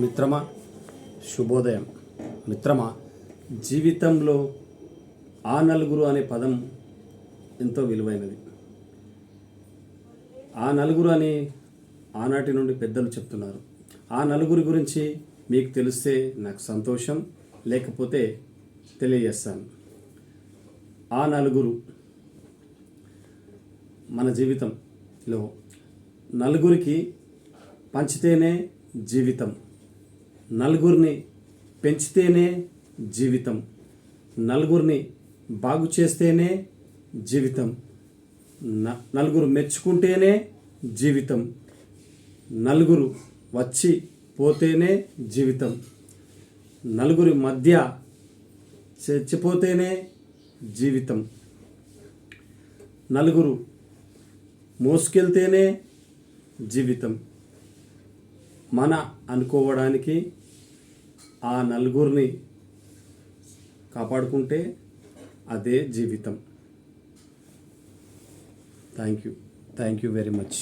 మిత్రమా, శుభోదయం. మిత్రమా, జీవితంలో ఆ నలుగురు అనే పదం ఎంతో విలువైనది. ఆ నలుగురు అని ఆనాటి నుండి పెద్దలు చెప్తున్నారు. ఆ నలుగురి గురించి మీకు తెలిస్తే నాకు సంతోషం, లేకపోతే తెలియజేస్తాను. ఆ నలుగురు మన జీవితంలో నలుగురికి పంచితేనే జీవితం, నలుగురిని పెంచితేనే జీవితం, నలుగురిని బాగు చేస్తేనే జీవితం, నలుగురు మెచ్చుకుంటేనే జీవితం, నలుగురు వచ్చి పోతేనే జీవితం, నలుగురి మధ్య చచ్చిపోతేనే జీవితం, నలుగురు మోసుకెళ్తేనే జీవితం. మన అనుకోవడానికి ఆ నలుగురిని కాపాడుకుంటే అదే జీవితం. Thank you very much.